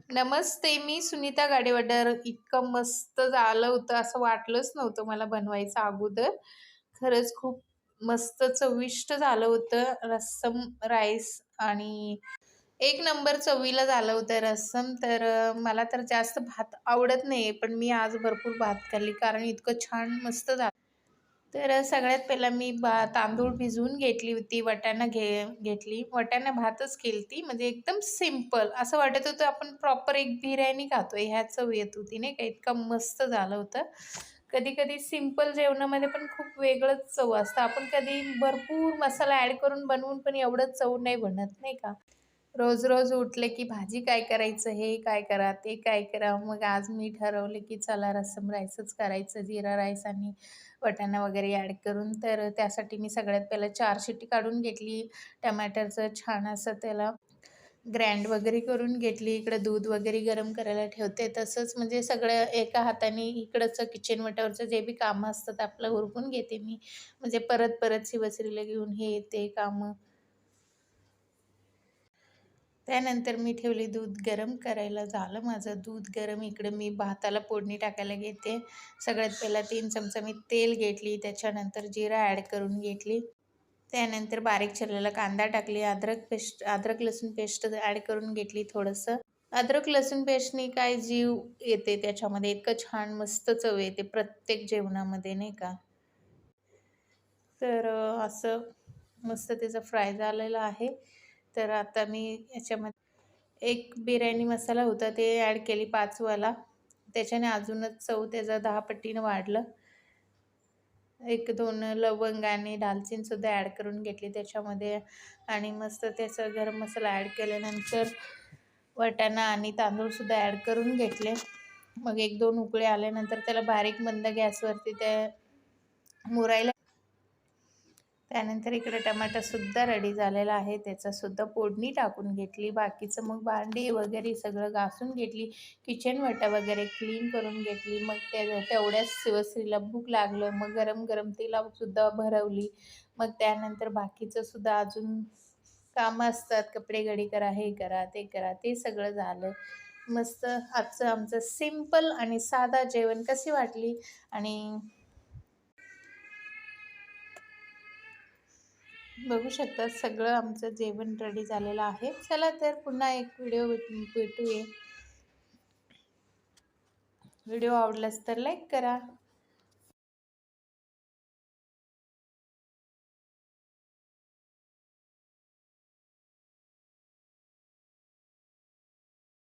नमस्ते, मी सुनीता गाडेवाडर. इतकं मस्त झालं होतं असं वाटलंच नव्हतं मला बनवायचं अगोदर. खरंच खूप मस्त चविष्ट झालं होतं. रस्सम राईस आणि एक नंबर चवीला झालं होतं रस्सम. तर मला तर जास्त भात आवडत नाही, पण मी आज भरपूर भात खाल्ली कारण इतकं छान मस्त झालं. तर सगळ्यात पहिला मी तांदूळ भिजवून घेतली होती, वाटाणा घेतली. वाटाणा भातच केलती म्हणजे एकदम सिंपल असं वाटत होतं आपण प्रॉपर एक बिर्याणी खातोय ह्या चव येत होती नाही का, इतकं मस्त झालं होतं. कधी-कधी सिंपल जेवणामध्ये पण खूप वेगळंच चव असतं. आपण कधी भरपूर मसाला ॲड करून बनवून पण एवढं चव नाही बनत नाही का? रोज-रोज उठले की भाजी काय करायचं, हे काय करा, ते काय करा. मग आज मी ठरवले की चला रस्सम राईसच करायचं, जीरा राईस आणि वाटाणा वगैरे ॲड करून. तर त्यासाठी मी सगळ्यात पहिलं 4 शिट्टी काढून घेतली. टमाटरचं छान असं त्याला ग्रँड वगैरे करून घेतली. इकडं दूध वगैरे गरम करायला ठेवते. तसंच म्हणजे सगळं एका हाताने इकडचं किचन वटावरचं जे बी कामं असतात आपलं उरकून घेते मी. म्हणजे परत-परत शिवसरीला घेऊन हे ते कामं. त्यानंतर मी ठेवली दूध गरम करायला. झालं माझं दूध गरम. इकडं मी भाताला फोडणी टाकायला घेते. सगळ्यात पहिला 3 चमचा मी तेल घेतली. त्याच्यानंतर जिरा ॲड करून घेतली. त्यानंतर बारीक चिरलेला कांदा टाकली. अद्रक लसूण पेस्ट ॲड करून घेतली थोडंसं. अद्रक लसूण पेस्टनी काय जीव येते त्याच्यामध्ये. इतकं छान मस्त चव येते प्रत्येक जेवणामध्ये नाही का. तर असं मस्त त्याचं फ्राय झालेलं आहे. तर आता मी याच्यामध्ये एक बिर्याणी मसाला होता ते ॲड केली 5 वाला. त्याच्याने अजूनच चव त्याचा 10 पटीनं वाढलं. 1-2 लवंग आणि दालचीनसुद्धा ॲड करून घेतली त्याच्यामध्ये आणि मस्त त्याचा गरम मसाला ॲड केल्यानंतर वाटाणा आणि तांदूळसुद्धा ॲड करून घेतले. मग 1-2 उकळी आल्यानंतर त्याला बारीक मंद गॅसवरती ते मुरायला. त्यानंतर इकडे टमाटासुद्धा रेडी झालेला आहे. त्याचासुद्धा फोडणी टाकून घेतली. बाकीचं मग भांडी वगैरे सगळं घासून घेतली. किचन वटा वगैरे क्लीन करून घेतली. मग तेवढ्याच शिवश्रीला भूक लागलं. मग गरम-गरम तिलासुद्धा भरवली. मग त्यानंतर बाकीचं सुद्धा अजून कामं असतात. कपडे घडी करा, हे करा, ते करा. ते सगळं झालं. मस्त आजचं आमचं सिंपल आणि साधा जेवण कशी वाटली आणि बघू शकता सगळं आमचं जेवण रेडी झालेलं आहे. चला तर पुन्हा एक व्हिडिओ भेटूया. व्हिडिओ आवडलाच तर लाईक करा.